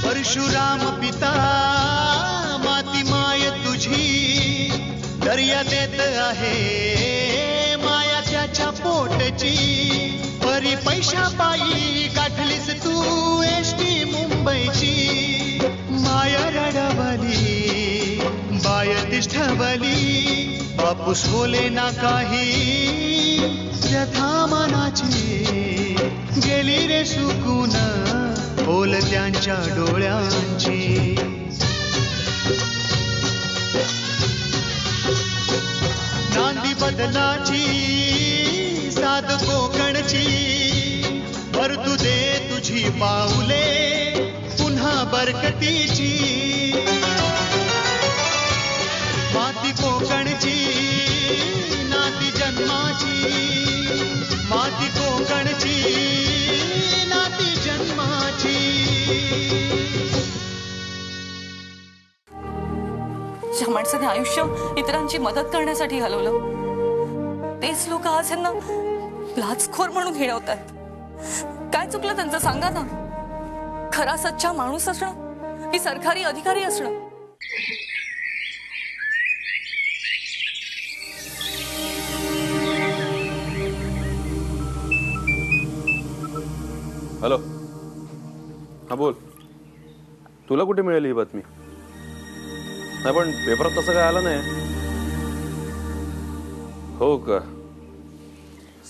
परशुराम पिता माती माय तुझी दर्या देत आहे माया त्याच्या पोटची परी पैशा पायी गाठलीस तू एसटी मुंबईची माया रडवली बाय तिष्ठवली बापूस बोले ना काही व्यथा मनाची गेली रे सुकून बोल त्यांच्या डोळ्यांची नांदी बदलाची साध कोकणची भरतू दे तुझी पाऊले पुन्हा बरकतीची माती कोकणची नाती जन्माची माती कोकणची नाती जन्माची. ज्या माणसाने आयुष्य इतरांची मदत करण्यासाठी घालवलं तेच लोक आज यांना लाचखोर म्हणून हिणवतात. काय चुकलं त्यांचं सांगा ना. खरा सच्चा माणूस असणं की सरकारी अधिकारी असणं. हॅलो, हा बोल. तुला कुठे मिळाली ही बातमी? नाही पण पेपरात तसं काय आलं नाही. हो का?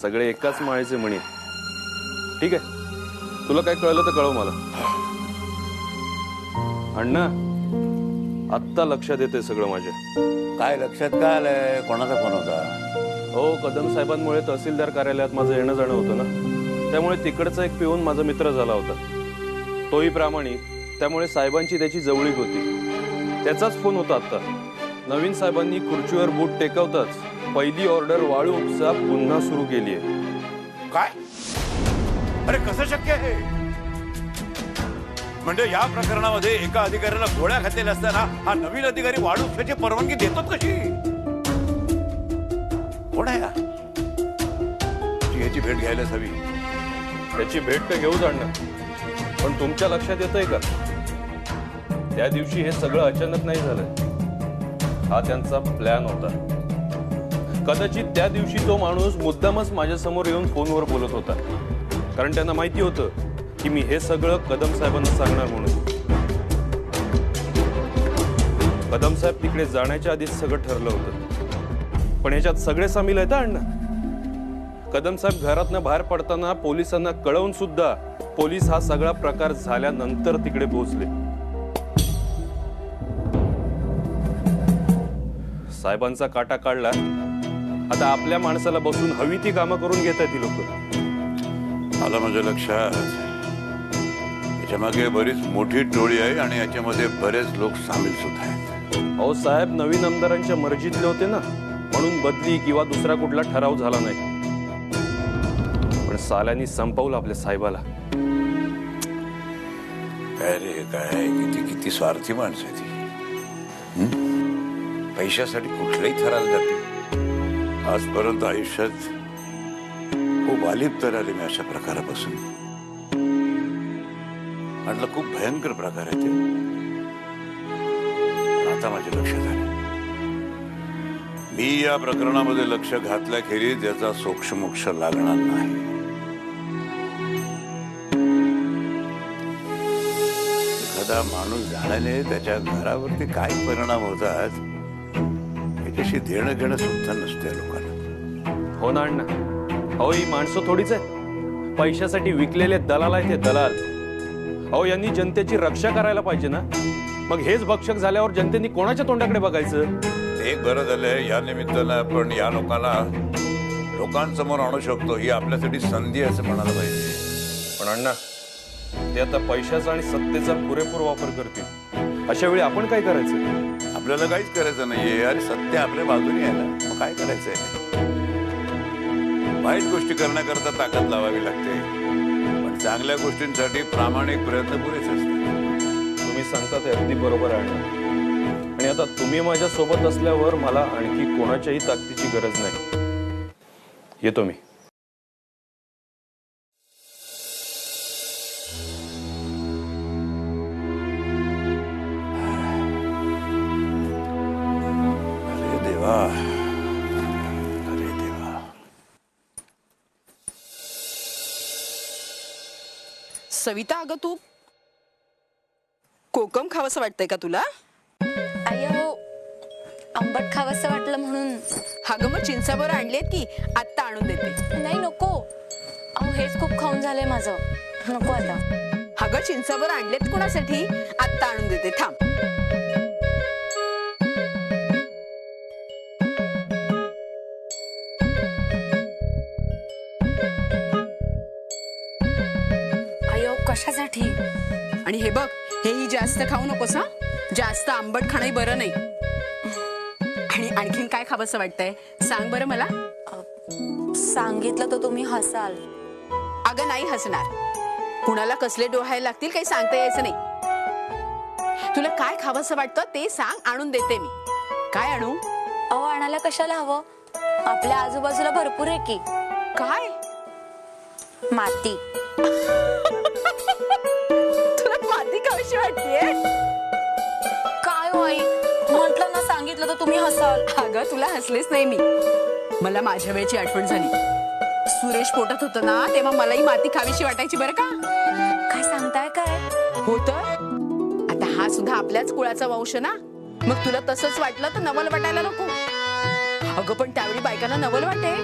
सगळे एकाच माळेचे मणी. ठीक आहे, तुला काय कळलं तर कळव मला. अण्णा, आत्ता लक्षात येते सगळं माझ्या. काय लक्षात काय आलंय? कोणाचा फोन होता? हो, कदम साहेबांमुळे तहसीलदार कार्यालयात माझं येणं जाणं होतं ना, त्यामुळे तिकडचा एक पिऊन माझा मित्र झाला होता. तोही प्रामाणिक, त्यामुळे साहेबांची त्याची जवळीक होती. त्याचाच फोन होता आता. नवीन साहेबांनी खुर्चीवर बूट टेकवताच पहिली ऑर्डर वाळू उपसा पुन्हा सुरू केली आहे. काय? अरे कसं शक्य आहे? म्हणजे या प्रकरणामध्ये एका अधिकाऱ्याला गोळ्या घातलेल्या असताना हा नवीन अधिकारी वाळू उपशाची परवानगी देतो कशी? कोण आहे? याची भेट घ्यायलाच हवी. त्याची भेट तर घेऊ जाणं, पण तुमच्या लक्षात येतंय का त्या दिवशी हे सगळं अचानक नाही झालं. हा त्यांचा प्लॅन होता. कदाचित त्या दिवशी तो माणूस मुद्दामच माझ्या समोर येऊन फोनवर बोलत होता, कारण त्यांना माहिती होतं की मी हे सगळं कदम साहेबांना सांगणार म्हणून. कदम साहेब तिकडे जाण्याच्या आधीच सगळं ठरलं होतं, पण ह्याच्यात सगळे सामील आहेत अण्णा. कदम साहेब घरातनं बाहेर पडताना पोलिसांना कळवून सुद्धा पोलीस हा सगळा प्रकार झाल्यानंतर तिकडे पोहोचले. साहेबांचा काटा काढला. आता आपल्या माणसाला बसून हवी ती कामं करून घेतात ती लोक. आलं माझ्या लक्षात. याच्यामागे बरीच मोठी टोळी आहे आणि याच्यामध्ये बरेच लोक सामील सुद्धा आहेत. अहो साहेब नवीन आमदारांच्या मर्जीतले होते ना, म्हणून बदली किंवा दुसरा कुठला ठराव झाला नाही. पण साल्यांनी संपवलं आपल्या साहेबाला. काय रे काय, किती किती स्वार्थी माणसं आहे ती. पैशासाठी कुठल्याही थराला जाते. आजपर्यंत आयुष्यात खूप अलिप्त राहिले मी अशा प्रकारापासून. म्हटलं खूप भयंकर प्रकार आहे ते. आता माझ्या लक्षात आलं, मी या प्रकरणामध्ये लक्ष घातल्याखेरीज त्याचा सोक्षमोक्ष लागणार नाही. एखादा माणूस जाण्याने त्याच्या घरावरती काय परिणाम होतात याच्याशी देणं घेणं सुद्धा नसते लोकांना. हो ना अण्णा. अहो ही माणसं थोडीच आहे, पैशासाठी विकलेले दलाल आहेत. हे दलाल. अहो यांनी जनतेची रक्षा करायला पाहिजे ना. मग हेच भक्षक झाल्यावर जनतेने कोणाच्या तोंडाकडे बघायचं? एक बरं झालंय, या निमित्तानं आपण या लोकांसमोर आणू शकतो. ही आपल्यासाठी संधी असं म्हणायला पाहिजे. पण अण्णा ते आता पैशाचा आणि सत्तेचा पुरेपूर वापर करतील. अशा वेळी आपण काय करायचं? आपल्याला काहीच करायचं नाहीये. अरे सत्य आपल्या बाजूने आहे ना, मग काय करायचंय? वाईट गोष्टी करण्याकरता ताकद लावावी लागते, पण चांगल्या गोष्टींसाठी प्रामाणिक प्रयत्न पुरेसे असतात. तुम्ही सांगता ते अगदी बरोबर आहे अण्णा. आणि आता तुम्ही माझ्या सोबत असल्यावर मला आणखी कोणाच्याही ताकदीची गरज नाही. येतो मी. अरे देवा, अरे देवा. सविता, अगं तू कोकम खावंसं वाटतंय का तुला? आई हो, आंबट खावंसं वाटलं म्हणून. हा ग, मग चिंचाबर आणलेत की आत्ता आणून देते. नाही नको, अहो हेच खूप खाऊन झालंय माझं, नको आता. हा ग, चिंचाबर आणलेत कोणासाठी? आत्ता आणून देते, थांब. आई हो, कशासाठी? आणि हे बघ, हेही जास्त खाऊ नकोस हा. जास्त आंबट खाणंही बरं नाही. आणि आणखीन काय खावंसं वाटतंय सांग बरं मला. सांगितलं तर तुम्ही हसाल. अगं नाही हसणार. कुणाला कसले डोहायला लागतील काही सांगता यायचं नाही. तुला काय खावंसं वाटतं ते सांग, आणून देते मी. काय आणू? अहो आणायला कशाला हवं, आपल्या आजूबाजूला भरपूर आहे की. काय? माती. तुला माती खावीशी वाटतेय? काय हो आई, म्हटलं ना सांगितलं तर तुम्ही हसाल. अगं तुला हसलेच नाही मी. मला माझ्या वेळची आठवण झाली. सुरेश पोटात होतं ना तेव्हा मलाही माती खावीशी वाटायची बरं का. काय सांगताय काय? होत. आता हा सुद्धा आपल्याच कुळाचा वंश ना, मग तुला तसंच वाटलं तर नवल वाटायला नको. अगं पण त्यावेळी बायकांना नवल वाटे.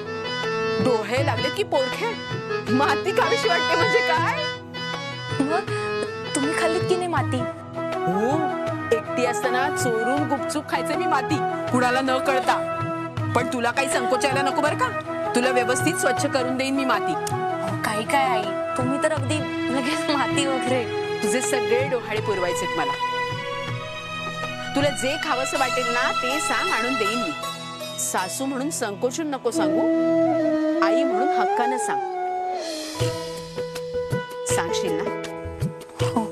डोळे लागले की पोरखे माती खावीशी वाटते म्हणजे काय. मग तुम्ही खाल्लीत की नाही माती? हो, एकटी असताना चोरून गुपचूप खायचे मी माती, कुणाला न कळता. पण तुला काही संकोचायला नको बरं का. तुला व्यवस्थित स्वच्छ करून देईन मी माती. काही काय आई, तुम्ही तर अगदी लगेच माती वगैरे. तुझे सगळे डोहाळे पुरवायचेत मला. तुला जे खावंसं वाटेल ना ते सांग, आणून देईन मी. सासू म्हणून संकोचून नको सांगू, आई म्हणून हक्कानं सांग. सांगशील ना? हो.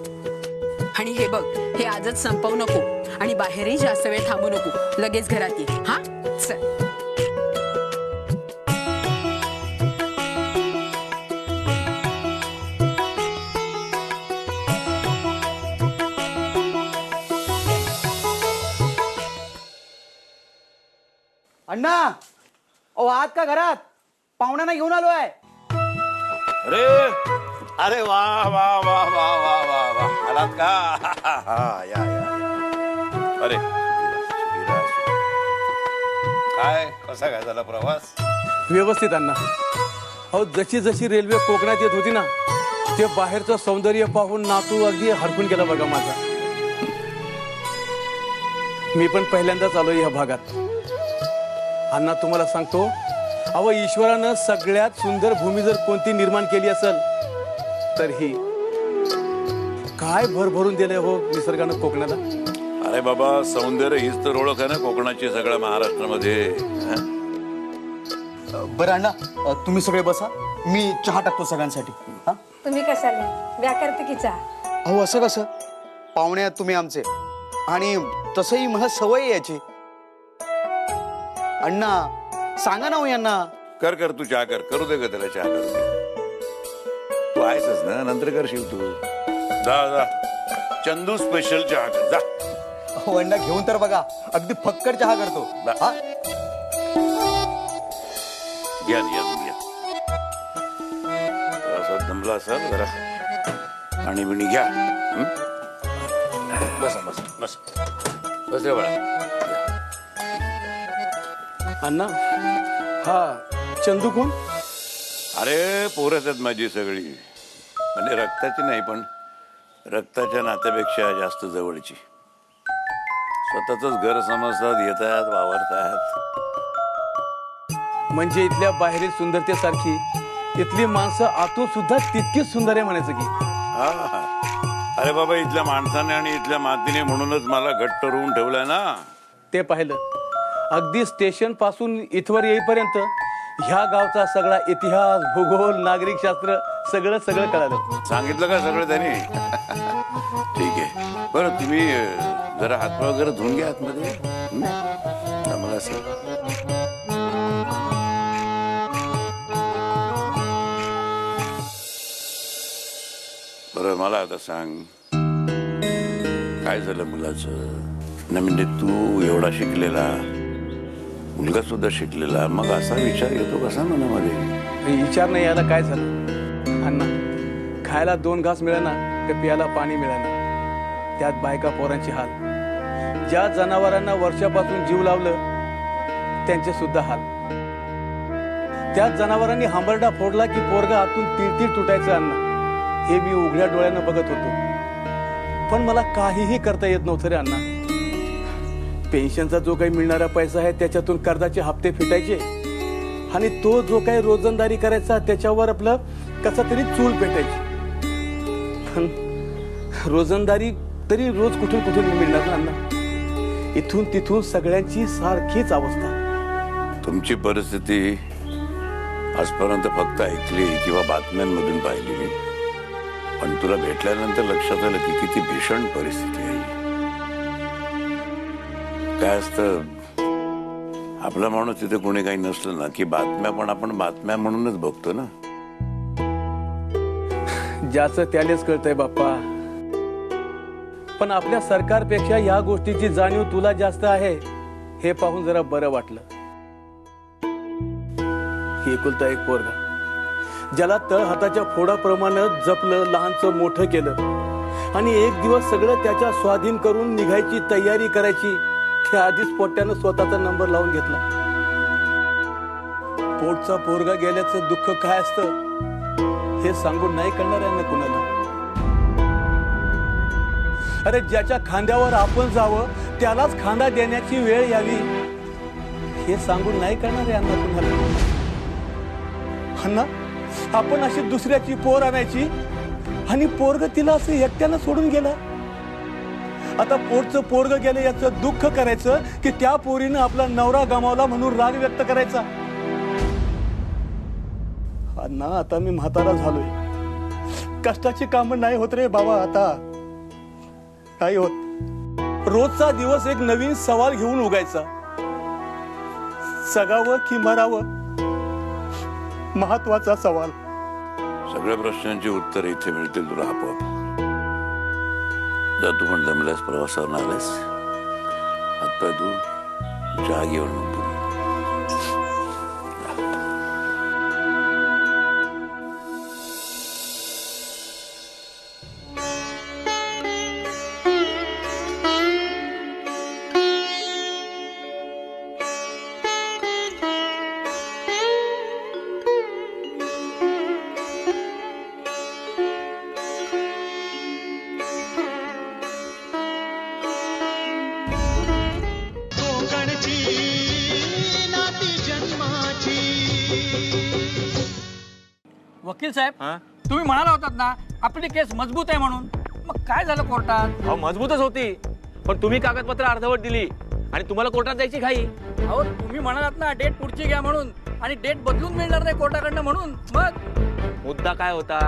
आणि हे बघ, हे आजच संपवू नको आणि बाहेरही जास्त वेळ थांबू नको. लगेच घरात ये हा. चल. अण्णा, ओ आहात का घरात? पाहुण्यांना घेऊन आलोय. अरे अरे वा वा वा वा वा वा वा, आलात का? हा, या या या. अरे विलास, काय कसा काय झाला प्रवास? व्यवस्थित अण्णा. अहो जशी जशी रेल्वे कोकणात येत होती ना, ते बाहेरचं सौंदर्य पाहून नातू अगदी हरपून गेला बघा माझा. मी पण पहिल्यांदाच आलोय या भागात. अण्णा तुम्हाला सांगतो, अहो ईश्वरानं सगळ्यात सुंदर भूमी जर कोणती निर्माण केली असेल तर ही. काय भरभरून दिले हो निसर्गानं कोकणाला. अरे बाबा, सौंदर्य हीच तर ओळख आहे ना कोकणाची सगळ्या महाराष्ट्रामध्ये. बरं अण्णा, तुम्ही सगळे बसा, मी चहा टाकतो सगळ्यांसाठी. हा, तुम्ही कशाले व्या करते की चहा? अहो असं कसं, पाहुणे आहात तुम्ही आमचे, आणि तसंही मला सवय आहे याची. अण्णा सांगा ना हो यांना. कर कर, तू चहा कर. करू दे ग त्याला चहा, करू दे. तू आहेसच ना, नंतर करशील तू. जा जा, चंदू स्पेशल चहा कर जा. हो अण्णा, घेऊन तर बघा, अगदी फक्कड चहा करतो. हा, घ्या घ्या घ्या. जरासा दमला असाल, जरा पाणी बिणी घ्या. बसा बस बस बस रे बाळा. अण्णा, हा चंदू कोण? अरे पोरच आहेत माझी सगळी, म्हणजे रक्ताची नाही पण रक्ताच्या नात्यापेक्षा जास्त जवळची. स्वतःच घर समजतात, येतात, वावरतात. म्हणजे इथल्या बाहेरील सुंदरतेसारखी इथली माणसं आतून सुद्धा तितकीच सुंदर आहे म्हणायचं की. हा, अरे बाबा, इथल्या माणसाने आणि इथल्या मातीने म्हणूनच मला घट्ट रोवून ठेवलाय ना. ते पाहिलं. अगदी स्टेशन पासून इथवर येईपर्यंत ह्या गावचा सगळा इतिहास, भूगोल, नागरिक शास्त्र सगळं सगळं कळालं. सांगितलं का सगळं त्यांनी? ठीक आहे. बरं तुम्ही जरा हातपाय वगैरे धुवून घ्या आतमध्ये. मला सांग. बरं मला आता सांग, काय झालं मुलाचं? ना म्हणजे तू एवढा शिकलेला, मुलगा सुद्धा शिकलेला, मग असा विचार येतो कसा मनामध्ये? विचार नाही यायला काय झालं अण्णा? खायला 2 घास मिळेना, तर प्यायला पाणी मिळेना, त्यात बायका पोरांची हाल. ज्या जनावरांना वर्षापासून जीव लावलं त्यांचे सुद्धा हाल. त्याच जनावरांनी हांबरडा फोडला की पोरगा आतून तीळ तुटायचं अण्णा. हे मी उघड्या डोळ्यानं बघत होतो, पण मला काहीही करता येत नव्हतं रे अण्णा. पेन्शनचा जो काही मिळणारा पैसा आहे त्याच्यातून कर्जाचे हप्ते फिटायचे, आणि तो जो काही रोजंदारी करायचा त्याच्यावर आपलं कसा तरी चूल पेटायची. पण रोजंदारी तरी रोज कुठून कुठून मिळणार ना अण्णा? इथून तिथून सगळ्यांची सारखीच अवस्था. तुमची परिस्थिती आजपर्यंत फक्त ऐकली किंवा बातम्यांमधून पाहिली मी, पण तुला भेटल्यानंतर लक्षात आलं की किती भीषण परिस्थिती आहे. काय असतं, आपला माणूस तिथे कोणी काही नसलं ना की बातम्या पण आपण बातम्या म्हणूनच बघतो ना. ज्याचं त्यालेच कळतंय बाप्पा. पण आपल्या सरकारपेक्षा या गोष्टीची जाणीव तुला जास्त आहे हे पाहून जरा बरं वाटलं. एकुलता एक पोरगा, ज्याला तळ हाताच्या फोडाप्रमाणे जपलं, लहानचं मोठं केलं, आणि एक दिवस सगळं त्याच्या स्वाधीन करून निघायची तयारी करायची, त्या आधीच पोट्यानं स्वतःचा नंबर लावून घेतला. पोटचा पोरगा गेल्याचं दुःख काय असतं हे सांगून नाही कळणार आहे ना कुणाला. अरे ज्याच्या खांद्यावर आपण जावं त्यालाच खांदा देण्याची वेळ यावी हे सांगून नाही करणार आहे अण्णा कुणाला. अण्णा, आपण अशी दुसऱ्याची पोर आणायची आणि पोरग तिला असं एकट्यानं सोडून गेला. आता पोटचं पोरग गेलं याचं दुःख करायचं की त्या पोरीनं आपला नवरा गमावला म्हणून राग व्यक्त करायचा? अण्णा, आता मी म्हातारा झालोय, कष्टाची कामं नाही होत रे बाबा, आता नाही होत. रोजचा दिवस एक नवीन सवाल घेऊन उगायचा, जगावं की मरावं, महत्वाचा सवाल. सगळ्या प्रश्नांची उत्तर इथे मिळतील तुला आपोआप. जर तू पण दमल्यास, प्रवासावर आल्यास, हातपाय धु, चहा घेऊन मग बोलू. वकील साहेब, तुम्ही म्हणाला होतात ना आपली केस मजबूत आहे म्हणून, मग काय झालं कोर्टात? मजबूतच होती, पण तुम्ही कागदपत्र अर्धवट दिली आणि तुम्हाला कोर्टात जायची घाई. अहो, तुम्ही म्हणालात ना डेट पुढची घ्या म्हणून, आणि डेट बदलून मिळणार नाही कोर्टाकडनं म्हणून. मग मुद्दा काय होता?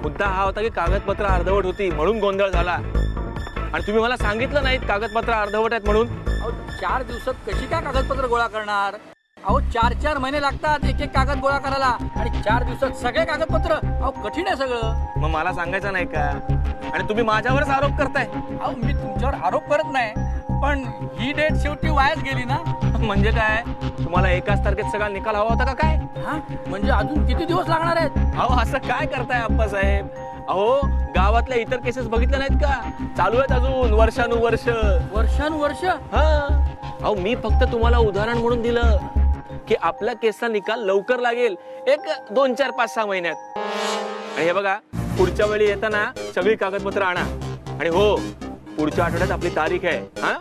मुद्दा हा होता की कागदपत्र अर्धवट होती म्हणून गोंधळ झाला, आणि तुम्ही मला सांगितलं नाहीत कागदपत्र अर्धवट आहेत म्हणून. अहो, 4 दिवसात कशी काय कागदपत्र गोळा करणार? अहो, 4 महिने लागतात एक एक कागद गोळा करायला, आणि 4 दिवसात सगळे कागदपत्र? अहो, कठीण आहे सगळं. मग मला सांगायचं नाही का? आणि तुम्ही माझ्यावरच आरोप करताय. अहो, मी तुमच्यावर आरोप करत नाही, पण ही डेट शेवटी वायाच गेली ना. म्हणजे काय, तुम्हाला एकाच तारखेत सगळा निकाल हवा होता का काय? हा, म्हणजे अजून किती दिवस लागणार आहेत? अहो, असं काय करताय आप्पासाहेब? अहो, गावातल्या इतर केसेस बघितल्या नाहीत का? चालू आहेत अजून वर्षानुवर्ष. वर्षानुवर्ष? हा. अहो, मी फक्त तुम्हाला उदाहरण म्हणून दिलं की आपल्या केसचा निकाल लवकर लागेल, एक 2, 4, 5, 6 महिन्यात. आणि हे बघा, पुढच्या वेळी येताना सगळी कागदपत्र आणा. आणि हो, पुढच्या आठवड्यात आपली तारीख आहे. हा,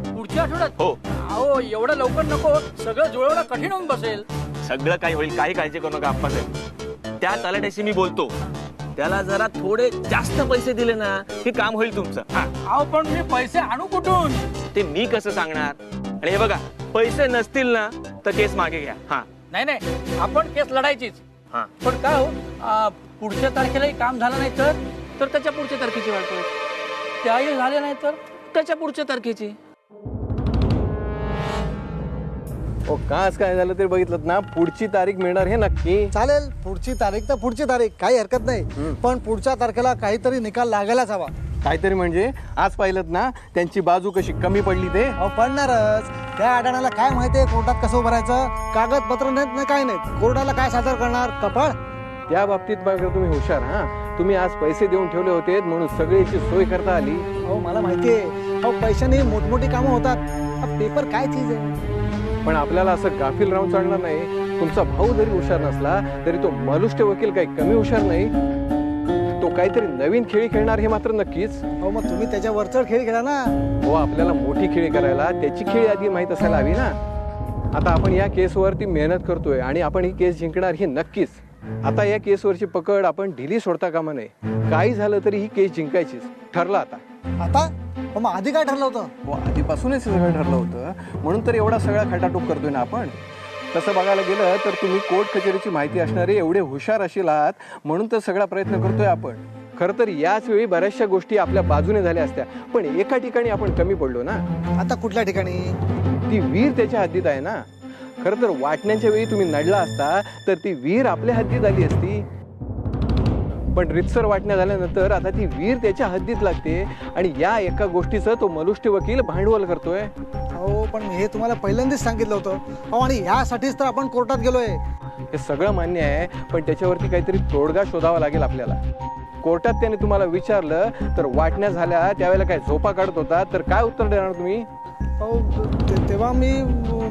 पुढच्या आठवड्यात? हो. अहो, एवढं लवकर नको, सगळं जुळवणं कठीण होऊन बसेल. सगळं काही होईल, काही काळजी करू नका आप्पासाहेब. त्या तलाट्याशी मी बोलतो, त्याला जरा थोडे जास्त पैसे दिले ना की काम होईल तुमचं. अहो, पण मी पैसे आणू कुठून? ते मी कसं सांगणार? आणि हे बघा, पैसे नसतील ना तर केस मागे घ्या. हा, नाही नाही, आपण केस लढायचीच. हा. पण काय हो, पुढच्या तारखेलाही काम झालं नाही तर त्याच्या पुढच्या तारखेची वाट बघ. त्याही झाले नाही तर त्याच्या पुढच्या तारखेची. ओ कास काय झालं ते बघितलं ना, पुढची तारीख मिळणार हे नक्की. चालेल, पुढची तारीख तर पुढची तारीख, काही हरकत नाही. पण पुढच्या तारखेला काहीतरी निकाल लागायलाच हवा. काहीतरी म्हणजे आज पाहिलं ना त्यांची बाजू कशी कमी पडली ते. अहो पडणारच. त्या अडाण्याला काय माहितीये कोर्टात कसं उभं राहायचं, कागदपत्र नाहीत ना काय नाहीत, कोर्टाला काय सादर करणार, कपाळ. त्या बाबतीत बघा तुम्ही हुशार. हा, तुम्ही आज पैसे देऊन ठेवले होते म्हणून सगळ्याची सोय करता आली. अहो मला माहितीये, अहो पैशाने मोठमोठी कामं होतात. पेपर काय चीज आहे. पण आपल्याला असं गाफील राहून चालणार नाही. तुमचा भाऊ जरी हुशार नसला तरी तो मालुष्ट वकील काही कमी हुशार नाही. तो काहीतरी नवीन खेळी खेळणार हे मात्र नक्कीच. अहो मग तुम्ही त्याच्या वरचढ खेळ खेळा ना. हो, आपल्याला मोठी खेळी करायला त्याची खेळी आधी माहीत असायला हवी ना. आता आपण या केसवरती मेहनत करतोय आणि आपण ही केस जिंकणार हे नक्कीच. आता या केसवरची पकड आपण ढिली सोडता कामा नये. काही झालं तरी ही केस जिंकायचीच ठरलं आता. आता मग आधी काय ठरलं होतं. हो, आधीपासूनच हे सगळं ठरलं होतं म्हणून तर एवढा सगळा खटाटोप करतोय ना आपण. तसं बघायला गेलं तर तुम्ही कोर्ट कचेरीची माहिती असणारे एवढे हुशार असेल आहात म्हणून तर सगळा प्रयत्न करतोय आपण. खरं तर याच वेळी बऱ्याचशा गोष्टी आपल्या बाजूने झाल्या असत्या, पण एका ठिकाणी आपण कमी पडलो ना. आता कुठल्या ठिकाणी. ती वीर त्याच्या हद्दीत आहे ना. खरं तर वाटण्याच्या वेळी तुम्ही नडला असता तर ती वीर आपल्या हद्दीत आली असती. पण रितसर वाटण्या झाल्यानंतर आता ती वीर त्याच्या हद्दीत लागते आणि या एका गोष्टीचं तो मलुष्ट वकील भांडवल करतोय. हो पण हे तुम्हाला पहिल्यांदाच सांगितलं होतं. अहो आणि यासाठीच तर आपण कोर्टात गेलोय. हे सगळं मान्य आहे, पण त्याच्यावरती काहीतरी तोडगा शोधावा लागेल आपल्याला. कोर्टात त्याने तुम्हाला विचारलं तर वाटण्या झाल्या त्यावेळेला काय झोपा काढत होता तर काय उत्तर देणार तुम्ही. अहो तेव्हा मी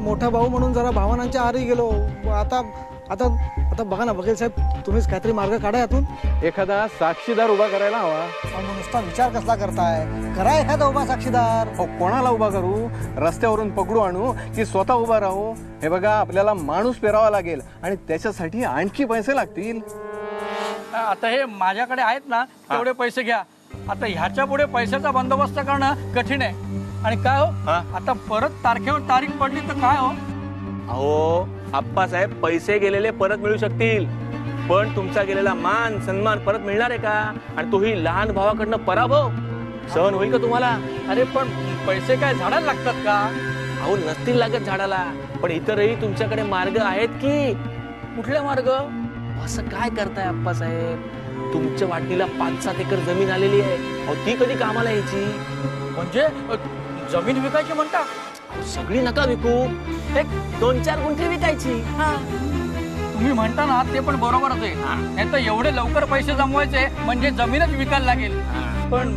मोठा भाऊ म्हणून जरा भावनांच्या आहारी गेलो. आता आता आता बघा ना वकील साहेब, तुम्हीच काहीतरी मार्ग काढा यातून. एखादा साक्षीदार उभा करायला हवा. नुसता विचार कसला करताय, करा एखादा उभा साक्षीदार. कोणाला उभा करू, रस्त्यावरून पकडू आणू की स्वतः उभा राहू. हे बघा आपल्याला माणूस पेरावा लागेल आणि त्याच्यासाठी आणखी पैसे लागतील. आता हे माझ्याकडे आहेत ना तेवढे पैसे घ्या. आता ह्याच्या पुढे पैशाचा बंदोबस्त करणं कठीण आहे. आणि काय हो, आता परत तारखेवर तारीख पडली तर काय हो. अहो आप्पासाहेब, पैसे गेलेले परत मिळू शकतील, पण तुमचा गेलेला मान सन्मान परत मिळणार आहे का. आणि तोही लहान भावाकडनं पराभव सहन होईल का तुम्हाला. अरे पण पैसे काय झाडाला लागतात का. अहो नसतील लागत झाडाला, पण इतरही तुमच्याकडे मार्ग आहेत की. कुठले मार्ग. असं काय करताय आप्पासाहेब, तुमच्या वाटणीला 5-7 एकर जमीन आलेली आहे. अहो ती कधी कामाला यायची. म्हणजे जमीन विकायची म्हणता. सगळी नका विकू, एक 2-4 गुंठे विकायची. तुम्ही म्हणता ना ते पण बरोबरच आहे. नाही तर एवढे लवकर पैसे जमवायचे म्हणजे जमीनच विकायला लागेल. पण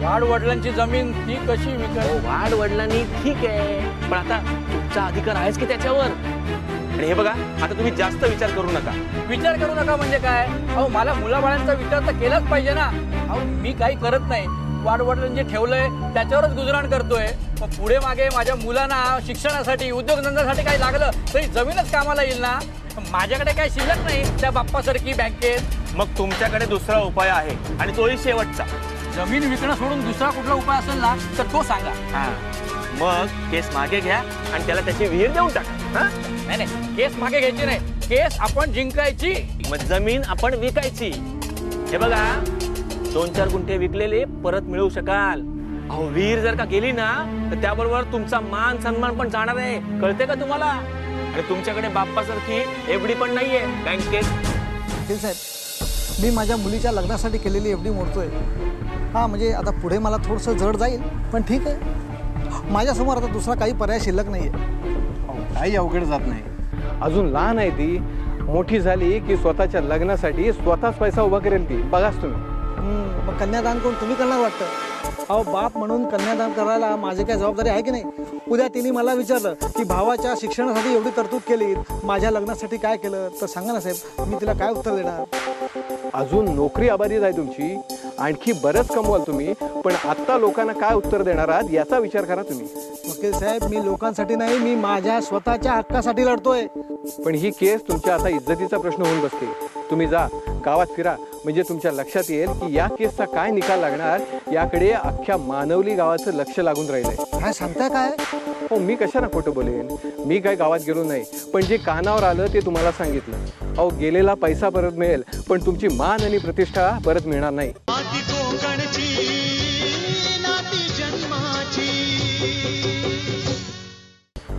वाड वडिलांची जमीन ती कशी विकाय. वाड वडिलांनी ठीक आहे, पण आता तुमचा अधिकार आहेच की त्याच्यावर. आणि हे बघा, आता तुम्ही जास्त विचार करू नका. विचार करू नका म्हणजे काय. अहो मला मुलाबाळांचा विचार तर केलाच पाहिजे ना. अहो मी काही करत नाही, वाडवडिलांनी जे ठेवलंय त्याच्यावरच गुजराण करतोय. मग पुढे मागे माझ्या मुलांना शिक्षणासाठी उद्योगधंद्यासाठी काही लागलं तरी जमीनच कामाला येईल ना. माझ्याकडे काही शिल्लक नाही त्या बाप्पासारखी बँकेत. मग तुमच्याकडे दुसरा उपाय आहे आणि तोही शेवटचा. जमीन विकणं सोडून दुसरा कुठला उपाय असेल ना तर तो सांगा. मग केस मागे घ्या आणि त्याला त्याची विहीर देऊन टाका. नाही नाही, केस मागे घ्यायची नाही, केस आपण जिंकायची. मग जमीन आपण विकायची. हे बघा, 2-4 गुंठे विकलेले परत मिळवू शकाल. अहो विहीर जर का गेली ना तर त्याबरोबर तुमचा मान सन्मान पण जाणार आहे. कळते का तुम्हाला. आणि तुमच्याकडे बाप्पासारखी एवढी पण नाहीये बँकेत. वकील साहेब, मी माझ्या मुलीच्या लग्नासाठी केलेली एवढी मोडतोय. हा म्हणजे आता पुढे मला थोडंसं जड जाईल, पण ठीक आहे. माझ्यासमोर आता दुसरा काही पर्याय शिल्लक नाहीये. काही अवघड जात नाही. अजून लहान आहे ती, मोठी झाली की स्वतःच्या लग्नासाठी स्वतःच पैसा उभा करेल ती. बघाच तुम्ही. मग कन्यादान कोण तुम्ही करणार वाटतं. अहो बाप म्हणून कन्यादान करायला माझी काय जबाबदारी आहे की नाही. उद्या तिने मला विचारलं की भावाच्या शिक्षणासाठी एवढी तरतूद केली, माझ्या लग्नासाठी काय केलं, तर सांगा ना साहेब, मी तिला काय उत्तर देणार. अजून नोकरी अबाधित आहे तुमची, आणखी बरंच कमवाल तुम्ही, पण आता लोकांना काय उत्तर देणार आहात याचा विचार करा तुम्ही. वकील साहेब, मी लोकांसाठी नाही, मी माझ्या स्वतःच्या हक्कासाठी लढतोय. पण ही केस तुमच्या आता इज्जतीचा प्रश्न होऊन बसते. तुम्ही जा, गावात फिरा, म्हणजे तुमच्या लक्षात येईल की या केसचा काय निकाल लागणार याकडे अख्ख्या मानवली गावाचं लक्ष लागून राहिलंय. काय सांगताय काय? हो, मी कशाला खोटं बोलेन. मी काय गावात गेलो नाही, पण जे कानावर आलं ते तुम्हाला सांगितलं. अहो, गेलेला पैसा परत मिळेल, पण तुमची मान आणि प्रतिष्ठा परत मिळणार नाही. माती कोकणची नाती जन्माची.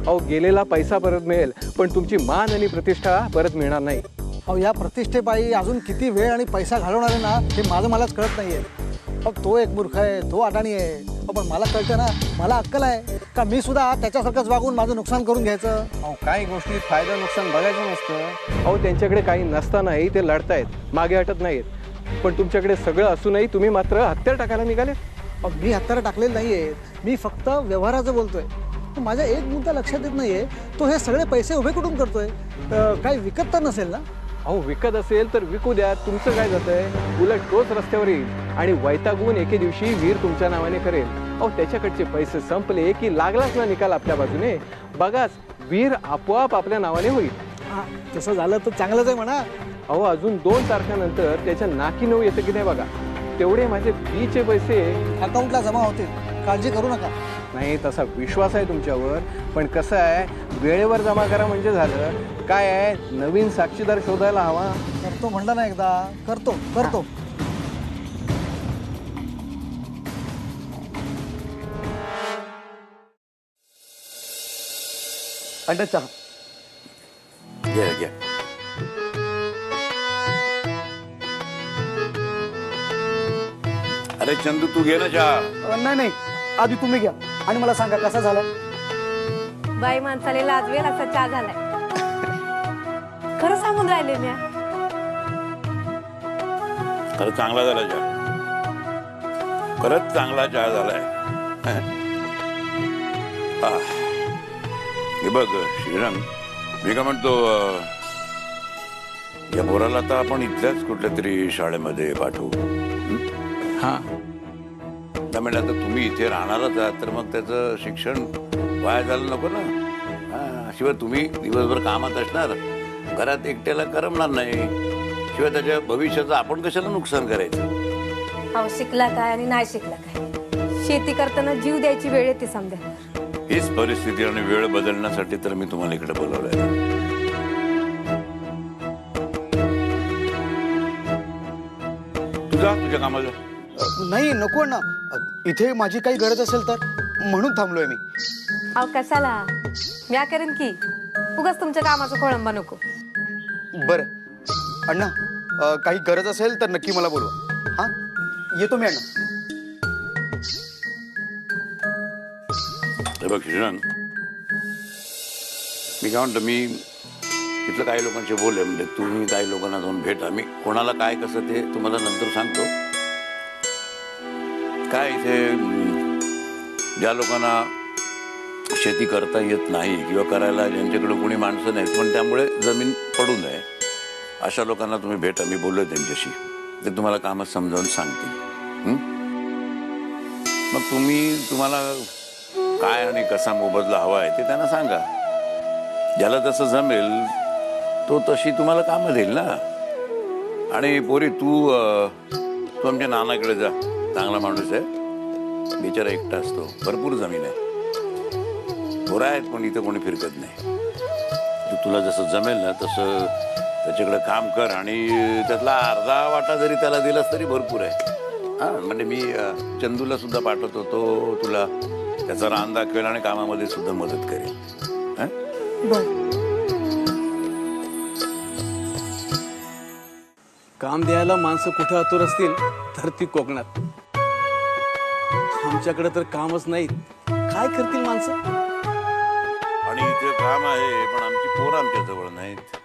अहो, गेलेला पैसा परत मिळेल, पण तुमची मान आणि प्रतिष्ठा परत मिळणार नाही. अहो, या प्रतिष्ठेपायी अजून किती वेळ आणि पैसा घालवणार आहे ना, हे मलाच कळत नाहीये. अहो, तो एक मूर्ख आहे, तो अडाणी आहे. अहो, पण मला कळतं ना, मला अक्कल आहे का मी सुद्धा त्याच्यासारखंच वागून माझं नुकसान करून घ्यायचं. अहो, काही गोष्टी फायदा नुकसान बघायचं नसतं. अहो, त्यांच्याकडे काही नसतानाही ते लढतायत, मागे हटत नाहीत. पण तुमच्याकडे सगळं असूनही तुम्ही मात्र हत्यार टाकायला निघाले. अहो, मी हत्यारं टाकलेलं नाहीये, मी फक्त व्यवहाराचं बोलतोय. माझा एक मुद्दा लक्षात येत नाहीये, तो हे सगळे पैसे उभे कुठून करतोय? काही विकत तर नसेल ना? अहो, विकत असेल तर विकू द्या, तुमचं काय जातंय? उलट तोच रस्त्यावर येईल आणि वैतागून एके दिवशी वीर तुमच्या नावाने करेल. अहो, त्याच्याकडचे पैसे संपले की लागलाच ना निकाल आपल्या बाजूने. बघाच, वीर आपोआप आपल्या नावाने होईल. तसं झालं तर चांगलंच आहे म्हणा. अहो, अजून 2 तारखानंतर त्याच्या नाकी नऊ येतं की नाही बघा. तेवढे माझे फीचे पैसे अकाउंटला जमा होतील, काळजी करू नका. नाही, तसा विश्वास आहे तुमच्यावर, पण कसं आहे, वेळेवर जमा करा म्हणजे झालं. काय आहे, नवीन साक्षीदार शोधायला हवा. करतो म्हणलं ना एकदा, करतो. अंडा चहा. घ्या. अरे चंदू, तू घे ना चहा. नाही, आधी तुम्ही घ्या आणि मला सांगा कसा झाला. बाई माणसाला लाजवेल असा चहा झालाय. खरं सांगून राहिले मी. खरंच चांगला झाला चहा. खरंच चांगला चहा झालाय. हे बघ श्रीरंग, मी काय म्हणतो, या पोराला आता आपण इथल्याच कुठल्या तरी शाळेमध्ये पाठवू. हा, म्हणलं आता तुम्ही इथे राहणारच आहात, तर मग त्याचं शिक्षण वाया झालं नको ना. शिवाय तुम्ही दिवसभर कामात असणार, घरात एकट्याला करमणार नाही. शिवाय त्याच्या भविष्याचं आपण कशाला नुकसान करायचं. अहो, शिकला काय आणि नाही शिकला काय, शेती करताना जीव द्यायची वेळ येते समजा. हीच परिस्थिती आणि वेळ बदलण्यासाठी तर मी तुम्हाला इकडे बोलवलंय. तुझ्या कामाला नाही, नको ना. इथे माझी काही गरज असेल तर म्हणून थांबलोय मी. अहो, कशाला, म्या करेन की. उगाच तुमच्या कामाचा खोळंबा नको. बरं अण्णा, काही गरज असेल तर नक्की मला बोलवा. हा, येतो मी अण्णा. बघ श्रीरंग, मी काय म्हणतो, मी इथलं काही लोकांशी बोलले, म्हणजे तुम्ही काही लोकांना जाऊन भेटा. मी कोणाला काय कसं ते तुम्हाला नंतर सांगतो. काय इथे ज्या लोकांना शेती करता येत नाही किंवा करायला ज्यांच्याकडे कोणी माणसं नाहीत, पण त्यामुळे जमीन पडून आहे, अशा लोकांना तुम्ही भेटा. मी बोललोय त्यांच्याशी, ते तुम्हाला कामच समजावून सांगतील. मग तुम्हाला काय आणि कसा मोबदला हवा आहे ते त्यांना सांगा. ज्याला तसं जमेल तो तशी तुम्हाला कामं देईल ना. आणि पोरी, तू आमच्या नानाकडे जा. चांगला माणूस आहे, बिचारा एकटा असतो, भरपूर जमीन आहे, पोरं आहेत, पण इथं कोणी फिरकत नाही. तुला जसं जमेल ना तसं त्याच्याकडे काम कर आणि त्यातला अर्धा वाटा जरी त्याला दिलास तरी भरपूर आहे. हां, म्हणजे मी चंदूला सुद्धा पाठवतो, तो तुला त्याचा रान दाखवेल आणि कामामध्ये सुद्धा मदत करेल. काम द्यायला माणसं कुठे आतुर असतील तर ती कोकणात. आमच्याकडे तर कामच नाही, काय करतील माणसं. आणि इथे काम आहे, पण आमची पोरं आमच्या जवळ नाहीत.